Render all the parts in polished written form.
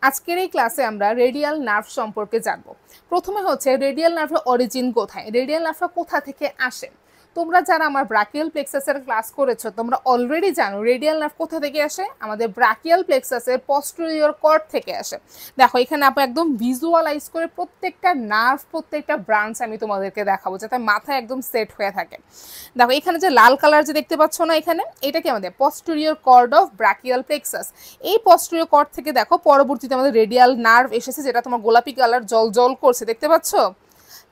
আজকের এই ক্লাসে আমরা রেডিয়াল নার্ভ সম্পর্কে জানব। প্রথমে হচ্ছে রেডিয়াল নার্ভের অরিজিন কোথায়, রেডিয়াল নার্ভটা কোথা থেকে আসে। তোমরা যারা আমার ব্রাকিয়াল প্লেক্সাসের ক্লাস করেছো তোমরা অলরেডি জানো রেডিয়াল নার্ভ কোথা থেকে আসে, আমাদের ব্রাকিয়াল প্লেক্সাসের পস্টেরিয়র কর্ড থেকে আসে। দেখো এখানে আপনি একদম ভিজুয়ালাইজ করে প্রত্যেকটা নার্ভ প্রত্যেকটা ব্রাঞ্চ আমি তোমাদেরকে দেখাবো যাতে মাথায় একদম সেট হয়ে থাকে। দেখো এখানে যে লাল কালার যে দেখতে পাচ্ছ না, এখানে এটা কি আমাদের posterior cord of brachial plexus. এই পস্টেরিয়র কর্ড থেকে দেখো পরবর্তীতে আমাদের রেডিয়াল নার্ভ এসেছে, যেটা তোমার গোলাপি কালার জল জল করছে দেখতে পাচ্ছ।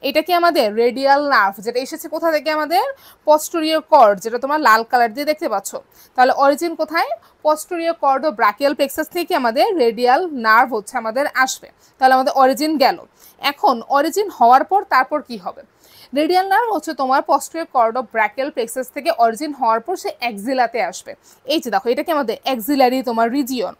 এটা কি আমাদের রেডিয়াল নার্ভ, যেটা এসেছে কোথা থেকে, আমাদের পস্টেরিয়র কর্ড, যেটা তোমার লাল কালার দিয়ে দেখতে পাচ্ছ। তাহলে অরিজিন কোথায়, পস্টেরিয়র কর্ড ও ব্রাকিয়াল প্লেক্সাস থেকে আমাদের রেডিয়াল নার্ভ হচ্ছে আমাদের আসবে। তাহলে আমাদের অরিজিন গেল। এখন অরিজিন হওয়ার পর তারপর কি হবে, রেডিয়াল নার্ভ হচ্ছে তোমার posterior cord of brachial plexus থেকে অরিজিন হওয়ার পর সে এক্সিলাতে আসবে। এই যে দেখো এটা কি আমাদের এক্সিলারি তোমার রিজিয়ন।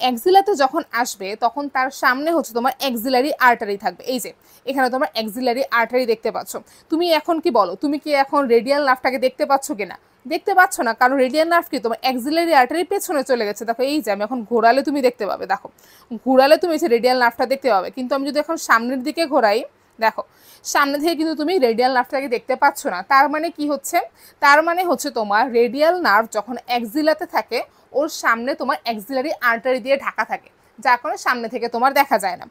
এক্সিলাতে যখন আসবে তখন তার সামনে হচ্ছে তোমার এক্সিলারি আর্টারি থাকবে। এই যে এখানে তোমার এক্সিলারি আর্টারি দেখতে পাচ্ছ। তুমি এখন কি বলো, তুমি কি এখন রেডিয়াল নার্ভটাকে দেখতে পাচ্ছ কিনা? দেখতে পাচ্ছ না, কারণ রেডিয়াল নার্ভ কি তোমার এক্সিলারি আর্টারির পেছনে চলে গেছে। দেখো এই যে আমি এখন ঘোরালে তুমি দেখতে পাবে, দেখো ঘোরালে তুমি যে রেডিয়াল নার্ভটা দেখতে পাবে। কিন্তু আমি যদি এখন সামনের দিকে ঘোরাই, দেখো সামনে থেকে কিন্তু তুমি রেডিয়াল নার্ভটাকে দেখতে পাচ্ছ না। তার মানে কি হচ্ছে, তার মানে হচ্ছে তোমার রেডিয়াল নার্ভ যখন এক্সিলাতে থাকে ওর সামনে তোমার এক্সিলারি আর্টারি দিয়ে ঢাকা থাকে, যার কারণে সামনে থেকে তোমার দেখা যায় না।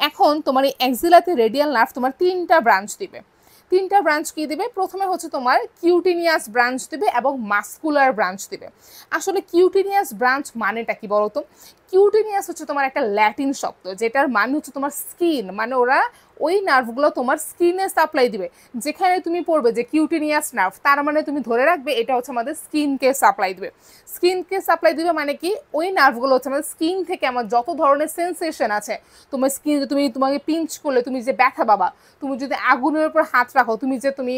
এখন তোমার এই এক্সিলাতে রেডিয়াল নার্ভ তোমার তিনটা ব্রাঞ্চ দিবে। তিনটা ব্রাঞ্চ কি দিবে, প্রথমে হচ্ছে তোমার কিউটিনিয়াস ব্রাঞ্চ দিবে এবং মাস্কুলার ব্রাঞ্চ দিবে। আসলে কিউটিনিয়াস ব্রাঞ্চ মানেটা কি বলতো, কিউটিনিয়াস হচ্ছে তোমার একটা ল্যাটিন শব্দ, যেটার মানে হচ্ছে তোমার স্কিন, মানে ওরা ওই নার্ভগুলো তোমার স্কিনে সাপ্লাই দিবে। যেখানে তুমি পড়বে যে কিউটিনিয়াস নার্ভ, তার মানে তুমি ধরে রাখবে এটা হচ্ছে আমাদের স্কিনকে সাপ্লাই দিবে। স্কিনকে সাপ্লাই দিবে মানে কি, ওই নার্ভগুলো হচ্ছে আমাদের স্কিন থেকে আমার যত ধরনের সেন্সেশন আছে, তোমার স্কিন তুমি তোমাকে পিঞ্চ করলে তুমি যে ব্যথা পাবা, তুমি যদি আগুনের উপর হাত রাখো তুমি যে তুমি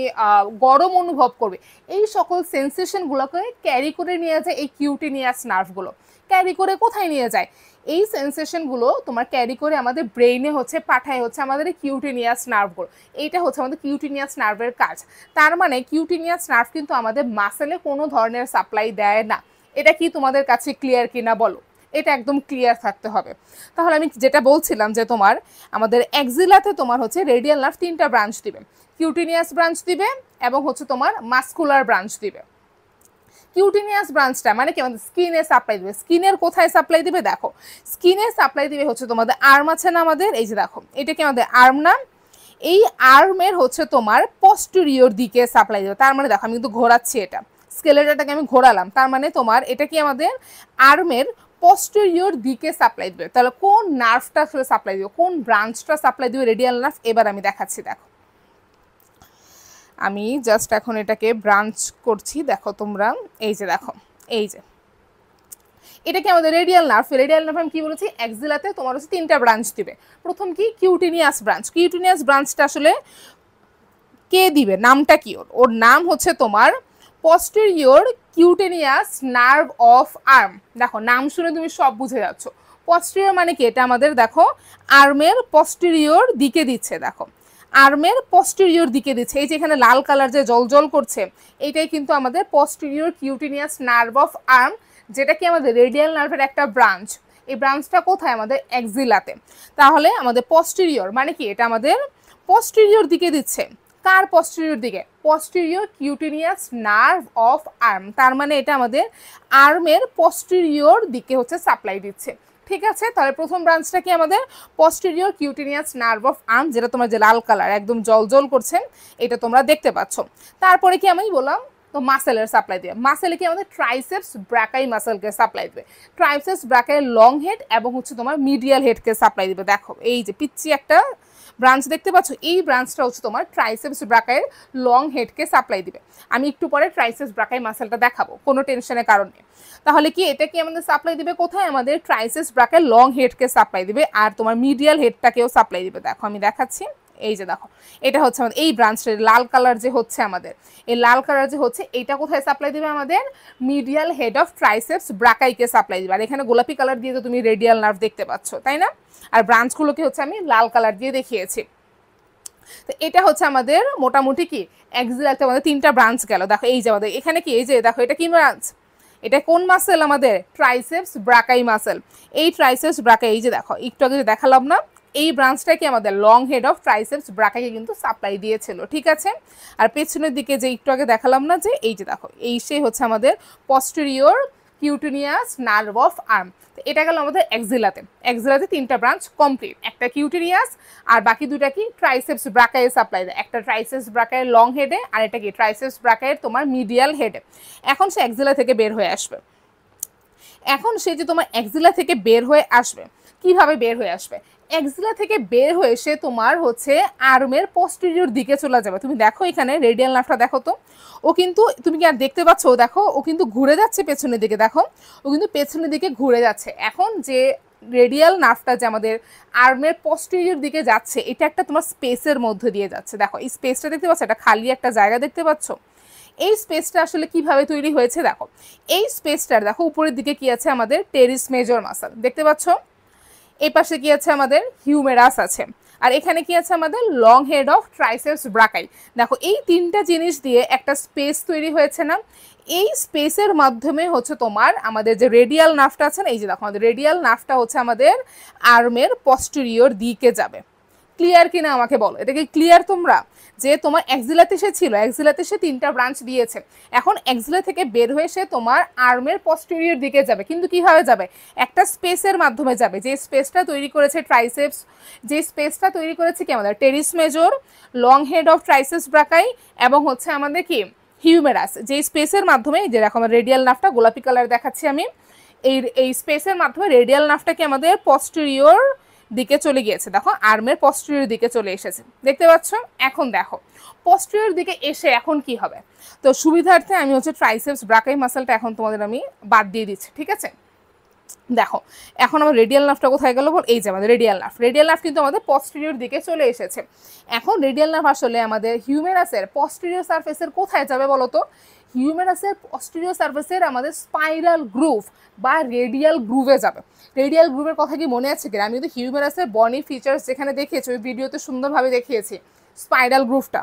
গরম অনুভব করবে, এই সকল সেন্সেশনগুলোকে ক্যারি করে নিয়ে যায় এই কিউটিনিয়াস নার্ভগুলো। ক্যারি করে কোথায় নিয়ে যায়, এই সেন্সেশনগুলো তোমার ক্যারি করে আমাদের ব্রেইনে হচ্ছে পাঠায় হচ্ছে আমাদের কিউটিনিয়াস নার্ভগুলো। এইটা হচ্ছে আমাদের কিউটিনিয়াস নার্ভের কাজ। তার মানে কিউটিনিয়াস নার্ভ কিন্তু আমাদের মাসেলে কোনো ধরনের সাপ্লাই দেয় না। এটা কি তোমাদের কাছে ক্লিয়ার কিনা বলো, এটা একদম ক্লিয়ার থাকতে হবে। তাহলে আমি যেটা বলছিলাম যে তোমার আমাদের এক্সিলাতে তোমার হচ্ছে রেডিয়াল নার্ভ তিনটা ব্রাঞ্চ দিবে, কিউটিনিয়াস ব্রাঞ্চ দিবে এবং হচ্ছে তোমার মাস্কুলার ব্রাঞ্চ দিবে। কিউটিনিয়াস ব্রাঞ্চটা মানে কি আমাদের স্কিনে সাপ্লাই দিবে। স্কিনের কোথায় সাপ্লাই দিবে, দেখো স্কিনে সাপ্লাই দিবে হচ্ছে তোমাদের আর্ম আছে না আমাদের, এই যে দেখো এটা কি আমাদের আর্ম না, এই আর্মের হচ্ছে তোমার পস্টেরিয়র দিকে সাপ্লাই দেবে। তার মানে দেখো আমি কিন্তু ঘোরাচ্ছি, এটা স্কেলেটাকে আমি ঘোরালাম, তার মানে তোমার এটা কি আমাদের আর্মের পস্টেরিয়র দিকে সাপ্লাই দিবে। তাহলে কোন নার্ভটা আসলে সাপ্লাই দিবে, কোন ব্রাঞ্চটা সাপ্লাই দিবে রেডিয়াল নার্ভ, এবার আমি দেখাচ্ছি। দেখো আমি জাস্ট এখন এটাকে ব্রাঞ্চ করছি, দেখো তোমরা এই যে দেখো এই যে এটা কি আমাদের রেডিয়াল নার্ভ। রেডিয়াল নার্ভ আমি কি বলেছি, এক্সিলাতে তোমার হচ্ছে তিনটা ব্রাঞ্চ দিবে। প্রথম কি কিউটিনিয়াস ব্রাঞ্চ, কিউটিনিয়াস ব্রাঞ্চটা আসলে কে দিবে, নামটা কি ওর, ওর নাম হচ্ছে তোমার posterior cutaneous nerve of arm. দেখো নাম শুনে তুমি সব বুঝে যাচ্ছ। পস্টেরিয়র মানে কি, এটা আমাদের দেখো আর্মের পস্টেরিয়র দিকে দিচ্ছে, দেখো আর্মের পস্টেরিয়র দিকে দিচ্ছে। এই যে এখানে লাল কালার যে জল জল করছে, এইটাই কিন্তু আমাদের posterior cutaneous nerve of arm, যেটা কি আমাদের রেডিয়াল নার্ভের একটা ব্রাঞ্চ। এই ব্রাঞ্চটা কোথায়, আমাদের এক্সিলাতে। তাহলে আমাদের পস্টেরিয়র মানে কি, এটা আমাদের পস্টেরিয়র দিকে দিচ্ছে। কার পস্টেরিয়র দিকে, posterior cutaneous nerve of arm, তার মানে এটা আমাদের আর্মের পস্টেরিয়র দিকে হচ্ছে সাপ্লাই দিচ্ছে। ঠিক আছে, তাহলে প্রথম ব্রাঞ্চটা কি আমাদের posterior cutaneous nerve of arm, যেটা তোমার যে লাল কালার একদম জল জল করছে এটা তোমরা দেখতে পাচ্ছ। তারপরে কি আমি বললাম, তো মাসেলের সাপ্লাই দেবে। মাসেলে কি আমাদের ট্রাইসেপস ব্রাকাই মাসেলকে সাপ্লাই দেবে। ট্রাইসেপস ব্রাকাই লং হেড এবং হচ্ছে তোমার মিডিয়াল হেডকে সাপ্লাই দেবে। দেখো এই যে পিচ্ছি একটা ব্রাঞ্চ দেখতে পাচ্ছ, এই ব্রাঞ্চটা হচ্ছে তোমার ট্রাইসেপস ব্রাকাইয়ের লং হেডকে সাপ্লাই দিবে। আমি একটু পরে ট্রাইসেপস ব্রাকাই মাসেলটা দেখাবো, কোনো টেনশনের কারণে। তাহলে কি এটা কি আমাদের সাপ্লাই দিবে কোথায়, আমাদের ট্রাইসেপস ব্রাকাইয়ের লং হেডকে সাপ্লাই দিবে আর তোমার মিডিয়াল হেডটাকেও সাপ্লাই দিবে। দেখো আমি দেখাচ্ছি, এই যে দেখো এটা হচ্ছে আমাদের এই ব্রাঞ্চের লাল কালার যে হচ্ছে আমাদের, এই লাল কালার যে হচ্ছে এইটা কোথায় সাপ্লাই দিবে, আমাদের মিডিয়াল হেড অফ ট্রাইসেপস ব্রাকাইকে সাপ্লাই দিবে। আর এখানে গোলাপি কালার দিয়ে তো তুমি রেডিয়াল নার্ভ দেখতে পাচ্ছ, তাই না? আর ব্রাঞ্চগুলোকে হচ্ছে আমি লাল কালার দিয়ে দেখিয়েছি। তো এটা হচ্ছে আমাদের মোটামুটি কি এক্সিলাতে আমাদের তিনটা ব্রাঞ্চ গেল। দেখো এই যে আমাদের এখানে কি, এই যে দেখো এটা কি ব্রাঞ্চ, এটা কোন মাসেল আমাদের? Triceps ব্রাকাই muscle. এই ট্রাইসেপস ব্রাকাই, এই যে দেখো একটু আগে দেখালাম না, এই ব্রাঞ্চটা কি আমাদের লং হেড অফ ট্রাইসেপস ব্রাকাইকে কিন্তু সাপ্লাই দিয়েছিল, ঠিক আছে। আর পেছনের দিকে যে একটু আগে দেখালাম না, যে এই যে দেখো এই সে হচ্ছে আমাদের posterior cutaneous nerve of arm. এটা গেল আমাদের এক্সিলাতে। এক্সিলাতে 3টা ব্রাঞ্চ কমপ্লিট, একটা কিউটেনিয়াস আর বাকি 2টা কি ট্রাইসেপস ব্রাকাই সাপ্লাই দেয়, একটা ট্রাইসেপস ব্রাকাইয়ের লং হেডে আর এটা কি ট্রাইসেপস ব্রাকাইয়ের তোমার মিডিয়াল হেডে। এখন সে এক্সিলা থেকে বের হয়ে আসবে। এখন সে যে তোমার এক্সিলা থেকে বের হয়ে আসবে, কিভাবে বের হয়ে আসবে? এক্সিলা থেকে বের হয়ে সে তোমার হচ্ছে আর্মের পোস্টেরিয়র দিকে চলে যাবে। তুমি দেখো এখানে রেডিয়াল নার্ভটা দেখো তো, ও কিন্তু তুমি কি আর দেখতে পাচ্ছ? দেখো ও কিন্তু ঘুরে যাচ্ছে পেছনের দিকে, দেখো ও কিন্তু পেছনের দিকে ঘুরে যাচ্ছে। এখন যে রেডিয়াল নার্ভটা যে আমাদের আর্মের পোস্টেরিয়র দিকে যাচ্ছে, এটা একটা তোমার স্পেসের মধ্যে দিয়ে যাচ্ছে। দেখো এই স্পেসটা দেখতে পাচ্ছ, এটা খালি একটা জায়গা দেখতে পাচ্ছ। এই স্পেসটা আসলে কিভাবে তৈরি হয়েছে দেখো, এই স্পেসটার দেখো উপরের দিকে কি আছে আমাদের? টেরিস মেজর মাসল দেখতে পাচ্ছ, এই পাশে কি আছে আমাদের? হিউমেরাস আছে, আর এখানে কি আছে আমাদের? Long head of triceps ব্রাকাই। দেখো এই 3টা জিনিস দিয়ে একটা স্পেস তৈরি হয়েছে না? এই স্পেসের মাধ্যমে হচ্ছে তোমার আমাদের যে রেডিয়াল নার্ভটা আছে না, এই যে দেখো আমাদের রেডিয়াল নার্ভটা হচ্ছে আমাদের আর্মের পস্টেরিয়র দিকে যাবে। ক্লিয়ার কিনা আমাকে বলো, এটা কি ক্লিয়ার তোমরা? যে তোমার এক্সিলাতে সে ছিল, এক্সিলাতে সে 3টা ব্রাঞ্চ দিয়েছে, এখন এক্সিলা থেকে বের হয়ে সে তোমার আর্মের পস্টেরিয়র দিকে যাবে, কিন্তু কিভাবে যাবে? একটা স্পেসের মাধ্যমে যাবে, যে স্পেসটা তৈরি করেছে ট্রাইসেপস, যে স্পেসটা তৈরি করেছে কি আমাদের? Teres major, long head of triceps ব্রাকাই এবং হচ্ছে আমাদের কি হিউমেরাস। যে স্পেসের মাধ্যমে, যে দেখো আমার রেডিয়াল নার্ভটা গোলাপি কালার দেখাচ্ছি আমি, এই স্পেসের মাধ্যমে রেডিয়াল নার্ভটা কি আমাদের পস্টেরিয়র দিকে চলে গিয়েছে। দেখো আর্মের পস্টেরিয়র দিকে চলে এসেছে, দেখতে পাচ্ছ। এখন দেখো পস্টেরিয়র দিকে এসে এখন কি হবে? তো সুবিধার্থে আমি হচ্ছে ট্রাইসেপস ব্রাকাই মাসলটা এখন তোমাদের আমি বাদ দিয়ে দিচ্ছি, ঠিক আছে। দেখো এখন আমার রেডিয়াল নার্ভটা কোথায় গেল বল? এই যে আমাদের রেডিয়াল নার্ভ, রেডিয়াল নার্ভ কিন্তু আমাদের পস্টেরিয়র দিকে চলে এসেছে। এখন রেডিয়াল নার্ভ আসলে আমাদের হিউমেরাসের পস্টেরিয়র সারফেসের কোথায় যাবে বলো তো? হিউমেরাসের পস্টেরিয়র সারফেসের আমাদের স্পাইরাল গ্রুভ বা রেডিয়াল গ্রুভে যাবে। রেডিয়াল গ্রুভের কথা কি মনে আছে কিনা? আমি কিন্তু হিউমেরাসের বডি ফিচার্স যেখানে দেখিয়েছি ওই ভিডিওতে সুন্দরভাবে দেখিয়েছি স্পাইরাল গ্রুভটা।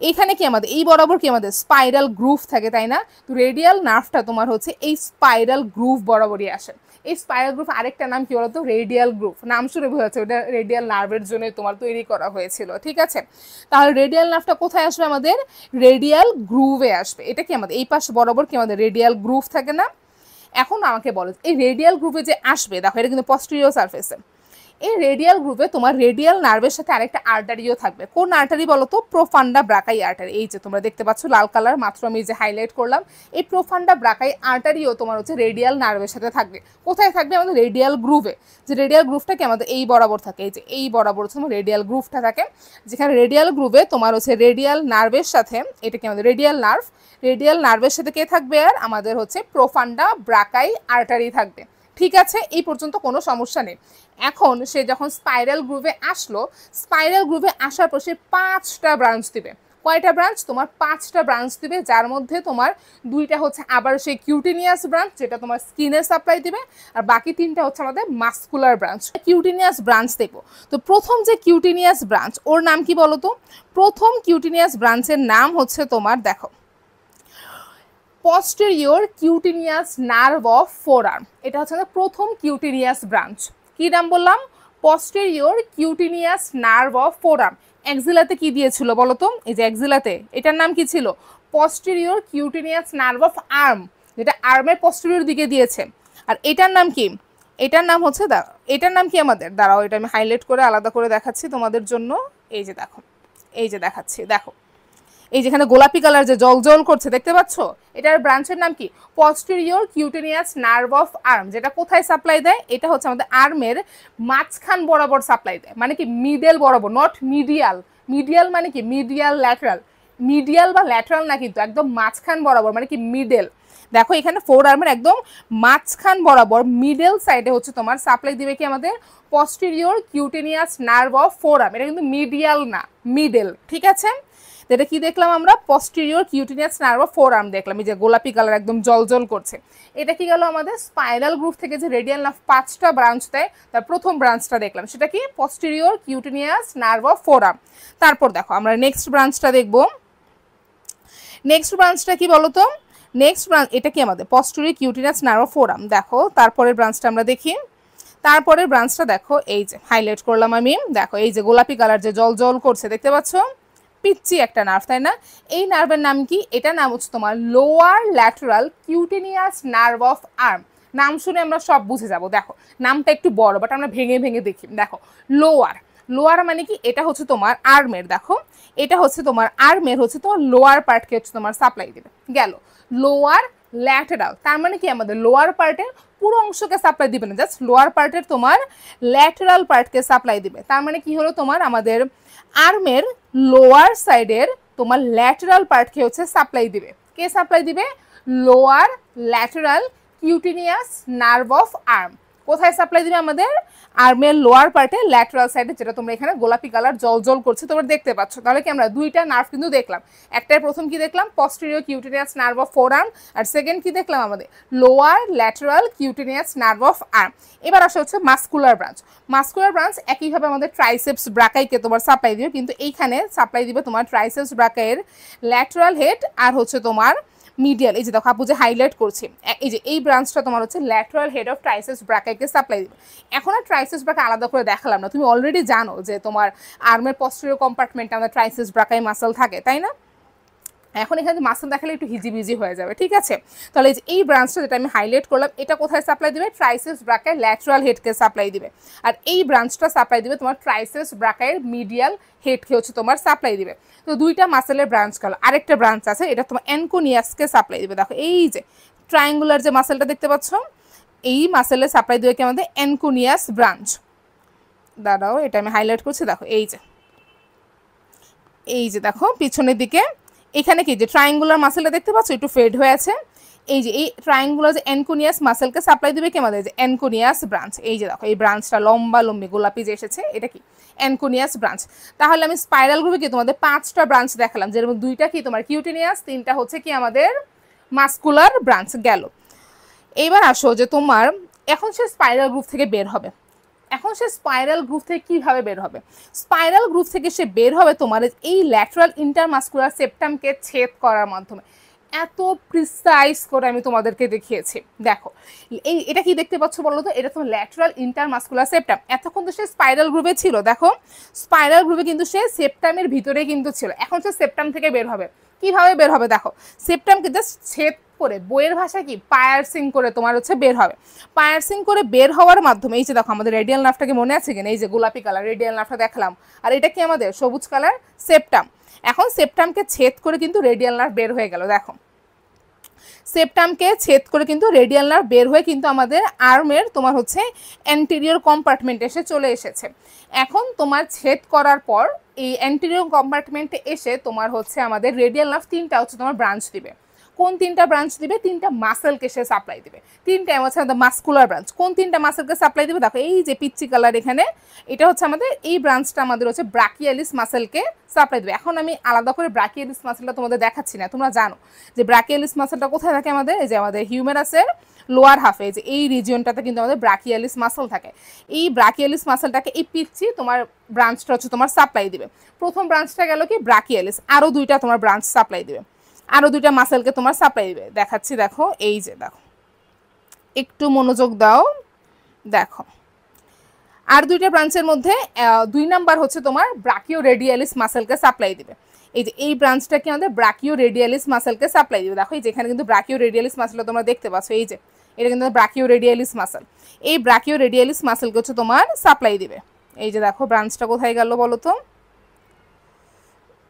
এইখানে কি আমাদের এই বরাবর কি আমাদের স্পাইরাল গ্রুভ থাকে, তাই না? তো রেডিয়াল নার্ভটা তোমার হচ্ছে এই স্পাইরাল গ্রুভ বরাবরই আসে। এই স্পাইরাল গ্রুভ আরেকটা নাম কি বলতো? রেডিয়াল গ্রুভ। নাম শুনে বোঝাচ্ছে ওটা রেডিয়াল নার্ভের জন্য তোমার তৈরি করা হয়েছিল, ঠিক আছে। তাহলে রেডিয়াল নার্ভটা কোথায় আসবে? আমাদের রেডিয়াল গ্রুভে আসবে। এটা কি আমাদের এই পাশ বরাবর কি আমাদের রেডিয়াল গ্রুভ থাকে না? এখন আমাকে বলো এই রেডিয়াল গ্রুভে যে আসবে, দেখো এটা কিন্তু পস্টেরিয়র সারফেসে, এই রেডিয়াল গ্রুপে তোমার রেডিয়াল নার্ভের সাথে আরেকটা আর্টারিও থাকবে। কোন আর্টারি বলো তো? প্রোফান্ডা ব্রাকাই আর্টারি। এই যে তোমরা দেখতে পাচ্ছ লাল কালার, মাত্র আমি যে হাইলাইট করলাম, এই প্রোফান্ডা ব্রাকাই আর্টারিও তোমার হচ্ছে রেডিয়াল নার্ভের সাথে থাকবে। কোথায় থাকবে? আমাদের রেডিয়াল গ্রুভে। যে রেডিয়াল গ্রুভটা কি আমাদের এই বরাবর থাকে, এই যে এই বরাবর তোমার রেডিয়াল গ্রুভটা থাকে, যেখানে রেডিয়াল গ্রুভে তোমার হচ্ছে রেডিয়াল নার্ভের সাথে, এটা কি আমাদের রেডিয়াল নার্ভ, রেডিয়াল নার্ভের সাথে কে থাকবে? আর আমাদের হচ্ছে প্রোফান্ডা ব্রাকাই আর্টারি থাকবে, ঠিক আছে। এই পর্যন্ত কোনো সমস্যা নেই। এখন সে যখন স্পাইরাল গ্রুভে আসলো, স্পাইরাল গ্রুভে আসার পর সে 5টা ব্রাঞ্চ দিবে। কয়টা ব্রাঞ্চ? তোমার 5টা ব্রাঞ্চ দিবে, যার মধ্যে তোমার 2টা হচ্ছে আবার সেই কিউটেনিয়াস ব্রাঞ্চ, যেটা তোমার স্কিনের সাপ্লাই দিবে, আর বাকি 3টা হচ্ছে আমাদের মাস্কুলার ব্রাঞ্চ। কিউটেনিয়াস ব্রাঞ্চ দেখবো। তো প্রথম যে কিউটেনিয়াস ব্রাঞ্চ, ওর নাম কি বলো তো? প্রথম কিউটেনিয়াস ব্রাঞ্চের নাম হচ্ছে তোমার, দেখো, posterior cutaneous nerve of forearm। এটা হচ্ছে প্রথম কিউটেনিয়াস ব্রাঞ্চ। কি নাম বললাম? posterior cutaneous nerve of forearm। এক্সিলাতে কি দিয়েছিল বলো তো? এই যে এক্সিলাতে এটার নাম কি ছিল? posterior cutaneous nerve of arm, যেটা আর্মের posterior দিকে দিয়েছে। আর এটার নাম কি? এটার নাম হচ্ছে এটার নাম কি আমাদের? দাঁড়াও, এটা আমি হাইলাইট করে আলাদা করে দেখাচ্ছি তোমাদের জন্য। এই যে দেখো, এই যে দেখাচ্ছি, দেখো এই যেখানে গোলাপি কালার যে জল জল করছে দেখতে পাচ্ছ, এটার ব্রাঞ্চের নাম কি? posterior cutaneous nerve of arm। যেটা কোথায় সাপ্লাই দেয়? এটা হচ্ছে আমাদের আর্মের মাঝখান বরাবর সাপ্লাই দেয়, মানে কি মিডল বরাবর, নট মিডিয়াল। মিডিয়াল মানে কি? Medial lateral. মিডিয়াল বা ল্যাটারাল না, কিন্তু একদম মাঝখান বরাবর, মানে কি মিডল। দেখো এখানে ফোর আর্মের একদম মাঝখান বরাবর মিডল সাইডে হচ্ছে তোমার সাপ্লাই দিবে কি আমাদের? posterior cutaneous nerve of forearm। এটা কিন্তু মিডিয়াল না, মিডল, ঠিক আছে। এটা কি দেখলাম আমরা? posterior cutaneous nerve of forearm দেখলাম, এই যে গোলাপি কালার একদম জলজল করছে। এটা কি গেল আমাদের স্পাইরাল গ্রুভ থেকে যে রেডিয়াল নার্ভ 5টা ব্রাঞ্চ দেয়, তার প্রথম ব্রাঞ্চটা দেখলাম, সেটা কি? posterior cutaneous nerve of forearm। তারপর দেখো আমরা নেক্সট ব্রাঞ্চটা দেখব। নেক্সট ব্রাঞ্চটা কি বলতো? নেক্সট ব্রাঞ্চ এটা কি আমাদের পস্টেরিয়র কিউটিনাস নার্ভ ফোরাম। দেখো তারপরের ব্রাঞ্চটা আমরা দেখি। তারপরের ব্রাঞ্চটা দেখো, এই যে হাইলাইট করলাম আমি, দেখো এই যে গোলাপি কালার যে জল জল করছে দেখতে পাচ্ছ, পিচ্ছি একটা নার্ভ, তাই না? এই নার্ভের নাম কি? এটা নাম হচ্ছে তোমার lower lateral cutaneous nerve of arm. নাম শুনে আমরা সব বুঝে যাব। দেখো নামটা একটু বড়, বাট আমরা ভেঙে ভেঙে দেখি। দেখো লোয়ার, লোয়ার মানে কি? এটা হচ্ছে তোমার আর্মের, দেখো এটা হচ্ছে তোমার আর্মের হচ্ছে তোমার লোয়ার পার্টকে হচ্ছে তোমার সাপ্লাই দেবে। গেল লোয়ার ল্যাটারাল, তার মানে কি আমাদের লোয়ার পার্টের পুরো অংশকে সাপ্লাই দিবে না, জাস্ট লোয়ার পার্টের তোমার ল্যাটারাল পার্টকে সাপ্লাই দিবে। তার মানে কি হলো, তোমার আমাদের আর্মের লোয়ার সাইডের তোমার ল্যাটারাল পার্টকে হচ্ছে সাপ্লাই দিবে। কে সাপ্লাই দিবে? Lower lateral cutaneous nerve of arm. কোথায় সাপ্লাই দিবে? আমাদের আর্মের লোয়ার পার্টে ল্যাটারাল সাইডে, যেটা তোমরা এখানে গোলাপি কালার জল জল করছে তোমরা দেখতে পাচ্ছ। তাহলে কি আমরা দুইটা নার্ভ কিন্তু দেখলাম। একটার প্রথম কি দেখলাম? Posterior cutaneous nerve of forearm, আর সেকেন্ড কি দেখলাম? আমাদের lower lateral cutaneous nerve of arm. এবার আসা হচ্ছে মাস্কুলার ব্রাঞ্চ। মাস্কুলার ব্রাঞ্চ একইভাবে আমাদের ট্রাইসেপস ব্রাকাইকে তোমার সাপ্লাই দিবে, কিন্তু এইখানে সাপ্লাই দিবে তোমার ট্রাইসেপস ব্রাকাইয়ের ল্যাটারাল হেড আর হচ্ছে তোমার মিডিয়াল। এই যে দেখো আপু যে হাইলাইট করছে, এই যে এই ব্রাঞ্চটা তোমার হচ্ছে ল্যাটারাল হেড অফ ট্রাইসেপস ব্রাকাইকে সাপ্লাই দিবে। এখন আর ট্রাইসেপস ব্রাকা আলাদা করে দেখালাম না, তুমি অলরেডি জানো যে তোমার আর্মের পস্টেরিয়র কম্পার্টমেন্টে আমাদের ট্রাইসেপস ব্রাকাই মাসল থাকে, তাই না? এখন এখানে মাসল দেখালে একটু হিজিবিজি হয়ে যাবে, ঠিক আছে? তাহলে এই ব্রাঞ্চটা যেটা আমি হাইলাইট করলাম, এটা কোথায় সাপ্লাই দিবে? ট্রাইসেপস ব্রাকাইয়ের ল্যাটারাল হেডকে সাপ্লাই দিবে। আর এই ব্রাঞ্চটা সাপ্লাই দিবে তোমার ট্রাইসেপস ব্রাকাইয়ের মিডিয়াল হেডকে হচ্ছে তোমার সাপ্লাই দিবে। তো দুইটা মাসেলের ব্রাঞ্চ গেল। আরেকটা ব্রাঞ্চ আছে, এটা তোমার অ্যানকোনিয়াসকে সাপ্লাই দিবে। দেখো এই যে ট্রায়াঙ্গুলার যে মাসেলটা দেখতে পাচ্ছ, এই মাসেলের সাপ্লাই দিবে কি আমাদের অ্যানকোনিয়াস ব্রাঞ্চ। দাঁড়াও এটা আমি হাইলাইট করছি, দেখো এই যে দেখো পিছনের দিকে এখানে কি যে ট্রায়াঙ্গুলার মাসেলটা দেখতে পাচ্ছ একটু ফেড হয়ে আছে, এই যে এই ট্রায়াঙ্গুলার যে অ্যানকোনিয়াস মাসেলকে সাপ্লাই দিবে কি আমাদের যে অ্যানকোনিয়াস ব্রাঞ্চ। এই যে দেখো এই ব্রাঞ্চটা লম্বা লম্বি গোলাপি যে এসেছে, এটা কি অ্যানকোনিয়াস ব্রাঞ্চ। তাহলে আমি স্পাইরাল গ্রুপে কি তোমাদের 5টা ব্রাঞ্চ দেখালাম, যের মধ্যে 2টা কি তোমার কিউটিনিয়াস, 3টা হচ্ছে কি আমাদের মাস্কুলার ব্রাঞ্চ গেল। এইবার আসো যে তোমার এখন সে স্পাইরাল গ্রুপ থেকে বের হবে। এখন সে স্পাইরাল গ্রুপ থেকে কিভাবে বের হবে? স্পাইরাল গ্রুপ থেকে সে বের হবে তোমার এই ল্যাটারাল ইন্টারমাস্কুলার সেপ্টামকে ছেদ করার মাধ্যমে। এত প্রিসাইজ করে আমি তোমাদেরকে দেখিয়েছি। দেখো এটা কি দেখতে পাচ্ছ বলো তো? এটা তোমার ল্যাটারাল ইন্টারমাস্কুলার সেপ্টাম। এতক্ষণ তো সে স্পাইরাল গ্রুপে ছিল, দেখো স্পাইরাল গ্রুপে কিন্তু সে সেপ্টামের ভিতরে কিন্তু ছিল। এখন সে সেপ্টাম থেকে বের হবে। কিভাবে বের হবে? দেখো সেপ্টামকে জাস্ট ছেদ করে, বইয়ের ভাষায় কি পায়ার্সিং করে তোমার হচ্ছে বের হবে। পায়ার্সিং করে বের হওয়ার মাধ্যমে এই যে দেখো আমাদের রেডিয়াল নার্ভটাকে মনে আছে কিনা, এই যে গোলাপি কালার রেডিয়াল নার্ভটা দেখালাম, আর এটা কি আমাদের সবুজ কালার সেপ্টাম। এখন সেপ্টামকে ছেদ করে কিন্তু রেডিয়াল নার্ভ বের হয়ে গেল। দেখো সেপ্টামকে ছেদ করে কিন্তু রেডিয়াল নার্ভ বের হয়ে কিন্তু আমাদের আর্মের তোমার হচ্ছে অ্যান্টেরিয়র কম্পার্টমেন্টে এসে চলে এসেছে। এখন তোমার ছেদ করার পর এই অ্যান্টেরিয়র কম্পার্টমেন্টে এসে তোমার হচ্ছে আমাদের রেডিয়াল নার্ভ 3টা হচ্ছে তোমার ব্রাঞ্চ দিবে। কোন 3টা ব্রাঞ্চ দিবে? 3টা মাসেলকে সে সাপ্লাই দিবে। 3টাই হচ্ছে আমাদের মাস্কুলার ব্রাঞ্চ। কোন 3টা মাসেলকে সাপ্লাই দিবে? দেখো এই যে পিচ্চি কালার এখানে, এটা হচ্ছে আমাদের এই ব্রাঞ্চটা আমাদের হচ্ছে ব্রাকিয়ালিস মাসেলকে সাপ্লাই দিবে। এখন আমি আলাদা করে ব্রাকিয়ালিস মাসেলটা তোমাদের দেখাচ্ছি না, তোমরা জানো যে ব্রাকিয়ালিস মাসেলটা কোথায় থাকে আমাদের, এই যে আমাদের হিউমেরাসের লোয়ার হাফে, যে এই রিজিয়নটাতে কিন্তু আমাদের ব্রাকিয়ালিস মাসেল থাকে। এই ব্রাকিয়ালিস মাসেলটাকে এই পিচ্চি তোমার ব্রাঞ্চটা হচ্ছে তোমার সাপ্লাই দিবে। প্রথম ব্রাঞ্চটা গেল কি ব্রাকিয়ালিস, আরও 2টা তোমার ব্রাঞ্চ সাপ্লাই দিবে, আরও 2টা মাসেলকে তোমার সাপ্লাই দিবে। দেখাচ্ছি, দেখো এই যে দেখো একটু মনোযোগ দাও, দেখো আর 2টা ব্রাঞ্চের মধ্যে 2 নাম্বার হচ্ছে তোমার ব্রাকিও রেডিয়ালিস মাসেলকে সাপ্লাই দিবে। এই যে এই ব্রাঞ্চটা কি আমাদের ব্রাকিও রেডিয়ালিস মাসেলকে সাপ্লাই দিবে। দেখো এই যেখানে কিন্তু ব্রাকিও রেডিয়ালিস মাসেলটা তোমরা দেখতে পাচ্ছ, এই যে এটা কিন্তু ব্রাকিও রেডিয়ালিস মাসেল। এই ব্রাকিও রেডিয়ালিস মাসেলকে হচ্ছে তোমার সাপ্লাই দিবে। এই যে দেখো ব্রাঞ্চটা কোথায় গেল বলো তো,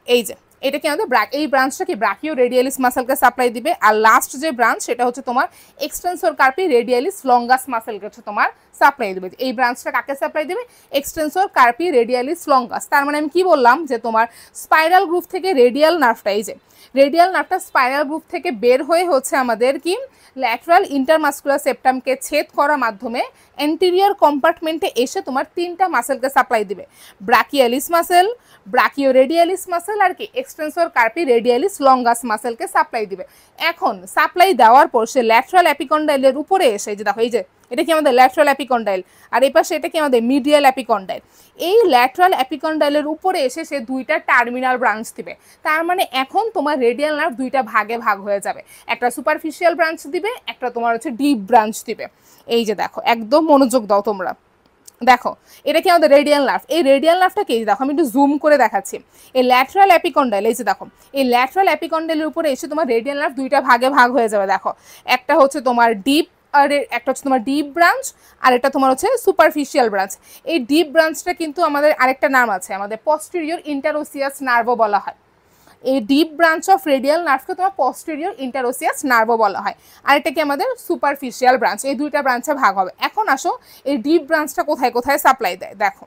এই যে এটা কি আমাদের এই ব্রাঞ্চটা কি ব্রাকিও রেডিয়ালিস মাসেলকে সাপ্লাই দিবে। আর লাস্ট যে ব্রাঞ্চ সেটা হচ্ছে তোমার এক্সটেন্সর কার্পি রেডিয়ালিস লঙ্গাস মাসেলকে হচ্ছে তোমার সাপ্লাই দেবে। এই ব্রাঞ্চটা কাকে সাপ্লাই দেবে? Extensor carpi radialis longus. তার মানে আমি কি বললাম যে তোমার স্পাইরাল গ্রুপ থেকে রেডিয়াল নার্ভটা, এই যে রেডিয়াল নার্ভটা স্পাইরাল গ্রুপ থেকে বের হয়ে হচ্ছে আমাদের কি ল্যাটারাল ইন্টারমাস্কুলার সেপ্টামকে ছেদ করার মাধ্যমে অ্যান্টেরিয়র কম্পার্টমেন্টে এসে তোমার 3টা মাসেলকে সাপ্লাই দিবে, brachialis muscle, brachioradialis muscle আর কি এক্সটেন্সর কার্পি রেডিয়ালিস লঙ্গাস মাসেলকে সাপ্লাই দিবে। এখন সাপ্লাই দেওয়ার পর সে ল্যাটারাল অ্যাপিকন্ডাইলের উপরে এসে, যে দেখো এই যে এটা কি আমাদের ল্যাটারাল অ্যাপিকন্ডাইল, আর এই পাশে এটা কি আমাদের মিডিয়াল অ্যাপিকন্ডাইল। এই ল্যাটারাল অ্যাপিকন্ডাইলের উপরে এসে সে দুইটা টার্মিনাল ব্রাঞ্চ দিবে। তার মানে এখন তোমার রেডিয়াল নার্ভ দুইটা ভাগে ভাগ হয়ে যাবে, একটা সুপারফিশিয়াল ব্রাঞ্চ দিবে, একটা তোমার হচ্ছে ডিপ ব্রাঞ্চ দিবে। এই যে দেখো, একদম মনোযোগ দাও তোমরা, দেখো এটা কি আমাদের রেডিয়াল নার্ভ। এই রেডিয়াল নার্ভটা কি, দেখো আমি একটু জুম করে দেখাচ্ছি। এই ল্যাটারাল অ্যাপিকন্ডাইল, এই যে দেখো এই ল্যাটারাল অ্যাপিকন্ডাইলের উপরে এসে তোমার রেডিয়াল নার্ভ দুইটা ভাগে ভাগ হয়ে যাবে। দেখো একটা হচ্ছে তোমার ডিপ, আর একটা হচ্ছে তোমার ডিপ ব্রাঞ্চ, আর এটা তোমার হচ্ছে সুপারফিশিয়াল ব্রাঞ্চ। এই ডিপ ব্রাঞ্চটা কিন্তু আমাদের আরেকটা নাম আছে, আমাদের পস্টেরিয়র ইন্টারওসিয়াস নার্ভও বলা হয়। এই ডিপ ব্রাঞ্চ অফ রেডিয়াল নার্ভকে তোমার পস্টেরিয়র ইন্টারওসিয়াস নার্ভও বলা হয়, আর এটা কি আমাদের সুপারফিশিয়াল ব্রাঞ্চ। এই দুইটা ব্রাঞ্চে ভাগ হবে। এখন আসো এই ডিপ ব্রাঞ্চটা কোথায় কোথায় সাপ্লাই দেয় দেখো,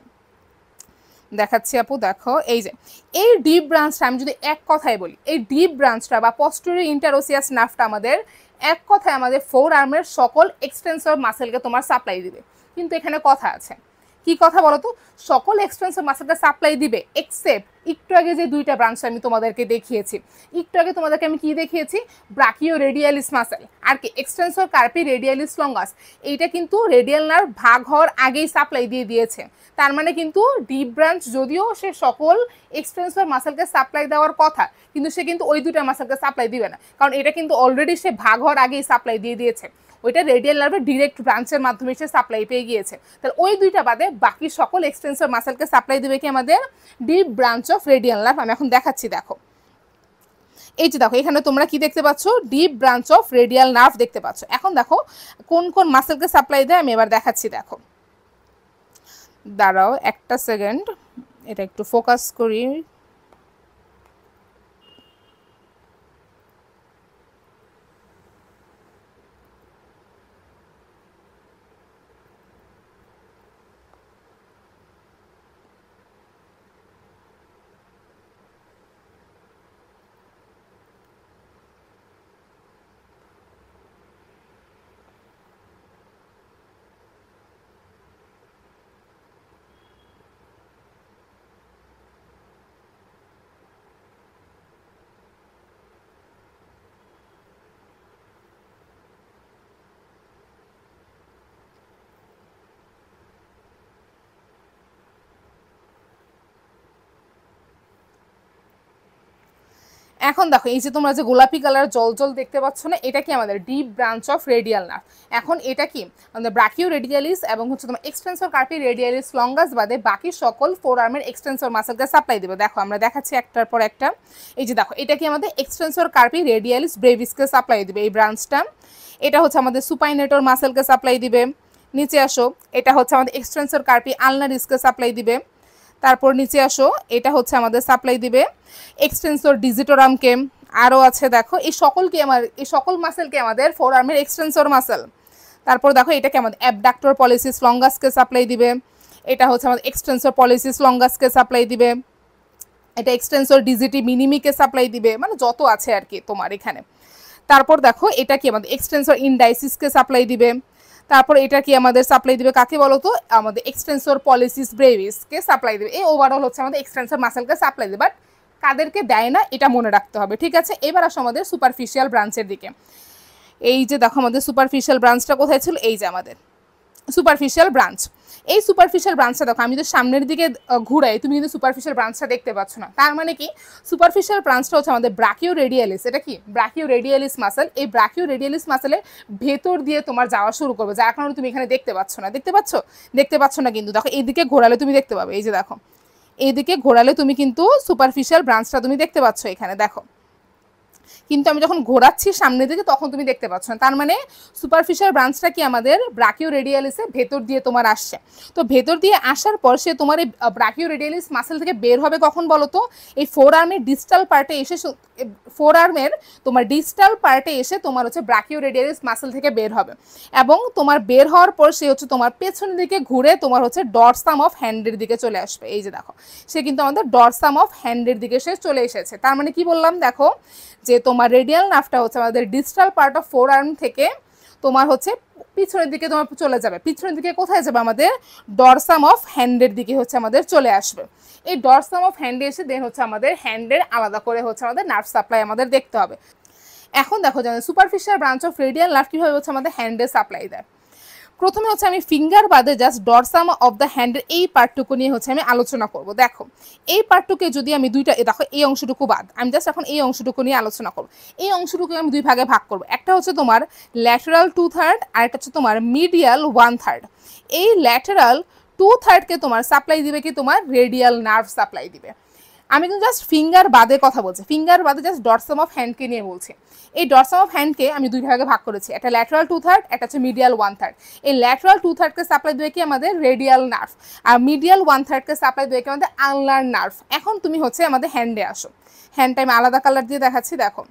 দেখাচ্ছি আপু। দেখো এই যে এই ডিপ ব্রাঞ্চটা আমি যদি এক কথায় বলি, এই ডিপ ব্রাঞ্চটা বা পস্টেরিয়র ইন্টারওসিয়াস নার্ভটা আমাদের এক কথায় আমাদের ফোর আর্মের সকল এক্সটেন্সর মাসেলকে তোমার সাপ্লাই দিবে। কিন্তু এখানে কথা আছে, কি কথা বলো তো, সকল এক্সটেন্সর মাসেলকে সাপ্লাই দিবে এক্সেপ্ট একটু আগে যে দুইটা ব্রাঞ্চ আমি তোমাদেরকে দেখিয়েছি। একটু আগে তোমাদেরকে আমি কি দেখিয়েছি, ব্রাকিও রেডিয়ালিস মাসেল আর কি এক্সটেন্সর কার্পি রেডিয়ালিস লঙ্গাস, এইটা কিন্তু রেডিয়াল নার্ভ ভাগ হওয়ার আগেই সাপ্লাই দিয়ে দিয়েছে। তার মানে কিন্তু ডিপ ব্রাঞ্চ যদিও সে সকল এক্সটেন্সর মাসেলকে সাপ্লাই দেওয়ার কথা, কিন্তু সে কিন্তু ওই দুইটা মাসেলকে সাপ্লাই দিবে না, কারণ এটা কিন্তু অলরেডি সে ভাগ হওয়ার আগেই সাপ্লাই দিয়ে দিয়েছে। ওইটা রেডিয়াল নার্ভের ডিরেক্ট ব্রাঞ্চের মাধ্যমে সে সাপ্লাই পেয়ে গিয়েছে। তাহলে ওই দুইটা বাদে বাকি সকল এক্সটেন্সর মাসেলকে সাপ্লাই দেবে কি আমাদের deep branch of radial nerve. আমি এখন দেখাচ্ছি, দেখো এই যে দেখো এখানে তোমরা কি দেখতে পাচ্ছ, deep branch of radial nerve দেখতে পাচ্ছ। এখন দেখো কোন কোন মাসেলকে সাপ্লাই দেয় আমি এবার দেখাচ্ছি। দেখো দাঁড়াও একটা সেকেন্ড, এটা একটু ফোকাস করি। এখন দেখো এই যে তোমরা যে গোলাপি কালার জল জল দেখতে পাচ্ছ না, এটা কি আমাদের deep branch of radial nerve. এখন এটা কি আমাদের ব্রাকিও রেডিয়ালিস এবং হচ্ছে তোমার এক্সটেন্সর কার্পি রেডিয়ালিস লঙ্গাস বাদে বাকি সকল ফোর আর্মের এক্সটেন্সর মাসেলকে সাপ্লাই দেবে। দেখো আমরা দেখাচ্ছি একটার পর একটা। এই যে দেখো এটা কি আমাদের এক্সটেন্সর কার্পি রেডিয়ালিস ব্রেভিসকে সাপ্লাই দিবে এই ব্রাঞ্চটা। এটা হচ্ছে আমাদের সুপাইনেটর মাসেলকে সাপ্লাই দিবে। নিচে আসো, এটা হচ্ছে আমাদের এক্সটেন্সর কার্পি আলনারিসকে সাপ্লাই দিবে। তারপর নিচে আসো, এটা হচ্ছে আমাদের সাপ্লাই দিবে এক্সটেন্সর ডিজিটোরামকে। আরও আছে দেখো এই সকলকে এই সকল মাসেলকে আমাদের ফোর আর্মের এক্সটেন্সর মাসেল। তারপর দেখো এটাকে আমাদের অ্যাবডাক্টর পলিসিস লঙ্গাসকে সাপ্লাই দিবে। এটা হচ্ছে আমাদের এক্সটেন্সর পলিসিস লঙ্গাসকে সাপ্লাই দিবে। এটা এক্সটেন্সর ডিজিটি মিনিমিকে সাপ্লাই দিবে, মানে যত আছে আর কি তোমার এখানে। তারপর দেখো এটা কি আমাদের এক্সটেন্সর ইনডাইসিসকে সাপ্লাই দিবে। তারপর এটা কি আমাদের সাপ্লাই দিবে কাকে বলো তো, আমাদের এক্সটেন্সর পলিসিস ব্রেভিসকে সাপ্লাই দিবে। এই ওভারঅল হচ্ছে আমাদের এক্সটেন্সর মাসেলকে সাপ্লাই দিবে, বাট কাদেরকে দেয় না এটা মনে রাখতে হবে, ঠিক আছে। এবার আসো আমাদের সুপারফিশিয়াল ব্রাঞ্চের দিকে। এই যে দেখো আমাদের সুপারফিশিয়াল ব্রাঞ্চটা কোথায় ছিল, এই যে আমাদের সুপারফিশিয়াল ব্রাঞ্চ। এই সুপারফিশিয়াল ব্রাঞ্চটা দেখো আমি যদি সামনের দিকে ঘুরাই তুমি কিন্তু সুপারফিশিয়াল ব্রাঞ্চটা দেখতে পাচ্ছ না। তার মানে কি সুপারফিশিয়াল ব্রাঞ্চটা হচ্ছে আমাদের ব্রাকিও রেডিয়ালিস। এটা কি ব্রাকিও রেডিয়ালিস মাসেল। এই ব্রাকিও রেডিয়ালিস মাসেলের ভেতর দিয়ে তোমার যাওয়া শুরু করবে, যার কারণে তুমি এখানে দেখতে পাচ্ছ না। দেখতে পাচ্ছ না কিন্তু দেখো এইদিকে ঘোরালে তুমি দেখতে পাবে। এই যে দেখো এইদিকে ঘোরালে তুমি কিন্তু সুপারফিশিয়াল ব্রাঞ্চটা তুমি দেখতে পাচ্ছ এখানে দেখো, কিন্তু আমি যখন ঘোরাচ্ছি সামনের দিকে তখন তুমি দেখতে পাচ্ছ না। তার মানে সুপারফিশিয়াল ব্রাঞ্চটা কি আমাদের ব্রাকিও রেডিয়ালিসে ভেতর দিয়ে তোমার আসছে। তো ভেতর দিয়ে আসার পর সে তোমার এই ব্রাকিও রেডিয়ালিস মাসেল থেকে বের হবে কখন বলো তো, এই ফোর আর্মের ডিস্টাল পার্টে এসে, ফোর আর্মের তোমার ডিস্টাল পার্টে এসে তোমার হচ্ছে ব্রাকিও রেডিয়ালিস মাসেল থেকে বের হবে, এবং তোমার বের হওয়ার পর সে হচ্ছে তোমার পেছনের দিকে ঘুরে তোমার হচ্ছে ডরসাম অফ হ্যান্ডের দিকে চলে আসবে। এই যে দেখো সে কিন্তু আমাদের ডরসাম অফ হ্যান্ডের দিকে সে চলে এসেছে। তার মানে কি বললাম দেখো, যে তোমার রেডিয়াল নার্ভটা হচ্ছে আমাদের distal part of four arm থেকে তোমার হচ্ছে পিছনের দিকে তোমার চলে যাবে। পিছনের দিকে কোথায় যাবে, আমাদের ডরসাম অফ হ্যান্ডের দিকে হচ্ছে আমাদের চলে আসবে। এই ডরসাম অফ হ্যান্ডে এসে দেন হচ্ছে আমাদের হ্যান্ডের আলাদা করে হচ্ছে আমাদের নার্ভ সাপ্লাই আমাদের দেখতে হবে। এখন দেখো জানো superficial branch of radial nerve কীভাবে হচ্ছে আমাদের হ্যান্ডে সাপ্লাই দেয়। প্রথমে হচ্ছে আমি ফিঙ্গার বাদে জাস্ট ডরসাম অফ দ্য হ্যান্ডের এই পার্টটুকু নিয়ে হচ্ছে আমি আলোচনা করব। দেখো এই পার্টটুকে যদি আমি দুইটা, দেখো এই অংশটুকু বাদ, আমি জাস্ট এখন এই অংশটুকু নিয়ে আলোচনা করব। এই অংশটুকু আমি দুই ভাগে ভাগ করব, একটা হচ্ছে তোমার ল্যাটেরাল 2/3 আর একটা হচ্ছে তোমার মিডিয়াল 1/3। এই ল্যাটেরাল 2/3কে তোমার সাপ্লাই দিবে কি, তোমার রেডিয়াল নার্ভ সাপ্লাই দিবে। আমি কিন্তু জাস্ট ফিঙ্গার বাদে কথা বলছি, ফিঙ্গার বাদে জাস্ট ডরসাম অফ হ্যান্ডকে নিয়ে বলছি। এই ডরসাম অফ হ্যান্ডকে আমি দুই ভাগে ভাগ করেছি, একটা ল্যাটেরাল 2/3, একটা হচ্ছে মিডিয়াল 1/3। এই ল্যাটেরাল 2/3কে সাপ্লাই দেবে কি আমাদের রেডিয়াল নার্ভ, আর মিডিয়াল 1/3কে সাপ্লাই দেবে কি আমাদের আনলার নার্ভ। এখন তুমি হচ্ছে আমাদের হ্যান্ডে আসো, হ্যান্ডটা আমি আলাদা কালার দিয়ে দেখাচ্ছি। দেখো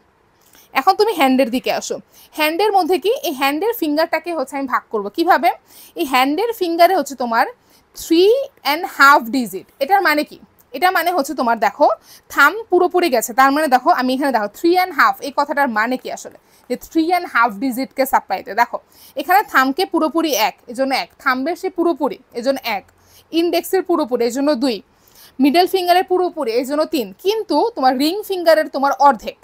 এখন তুমি হ্যান্ডের দিকে আসো। হ্যান্ডের মধ্যে কি এই হ্যান্ডের ফিঙ্গারটাকে হচ্ছে আমি ভাগ করব কিভাবে, এই হ্যান্ডের ফিঙ্গারে হচ্ছে তোমার 3.5 ডিজিট। এটার মানে কি, এটা মানে হচ্ছে তোমার দেখো থাম পুরোপুরি গেছে, তার মানে দেখো আমি এখানে দেখো 3.5, এই কথাটার মানে কি আসলে, যে 3.5 ডিজিটকে সাপ্লাই দেয়। দেখো এখানে থামকে পুরোপুরি 1, এজন্য 1, থাম্বের সে পুরোপুরি এজন্য 1, ইন্ডেক্সের পুরোপুরি এজন্য 2, মিডল ফিঙ্গারের পুরোপুরি এই জন্য 3, কিন্তু তোমার রিং ফিঙ্গারের তোমার অর্ধেক,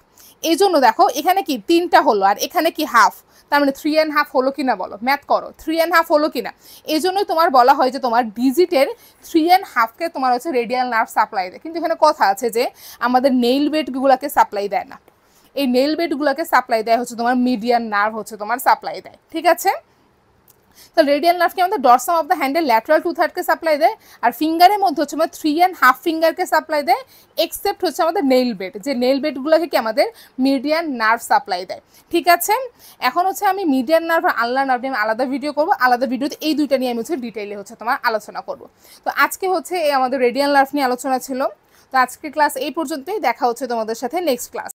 এই জন্য দেখো এখানে কি 3টা হলো আর এখানে কি হাফ, তার মানে 3.5 হলো কিনা বলো, ম্যাথ করো, 3.5 হলো কিনা। এই জন্যই তোমার বলা হয় যে তোমার ডিজিটের 3.5কে তোমার হচ্ছে রেডিয়াল নার্ভ সাপ্লাই দেয়। কিন্তু এখানে কথা আছে যে আমাদের নেইল বেডগুলোকে সাপ্লাই দেয় না, এই নেইল বেডগুলোকে সাপ্লাই দেয় হচ্ছে তোমার মিডিয়ান নার্ভ হচ্ছে তোমার সাপ্লাই দেয়, ঠিক আছে। তো রেডিয়াল নার্ভকে আমাদের ডরসাম অফ দ্য হ্যান্ডের ল্যাটারাল 2/3কে সাপ্লাই দেয়, আর ফিঙ্গারের মধ্যে হচ্ছে আমাদের 3.5 ফিঙ্গারকে সাপ্লাই দেয়, এক্সেপ্ট হচ্ছে আমাদের নেইল বেড, যে নেইল বেডগুলোকে কি আমাদের মিডিয়ান নার্ভ সাপ্লাই দেয়, ঠিক আছে। এখন হচ্ছে আমি মিডিয়ান নার্ভ আর আনলার নার্ভ নিয়ে আলাদা ভিডিও করব, আলাদা ভিডিওতে এই দুইটা নিয়ে আমি হচ্ছে ডিটেইলে হচ্ছে তোমার আলোচনা করব। তো আজকে হচ্ছে এই আমাদের রেডিয়াল নার্ভ নিয়ে আলোচনা ছিল। তো আজকে ক্লাস এই পর্যন্তই, দেখা হচ্ছে তোমাদের সাথে নেক্সট ক্লাস।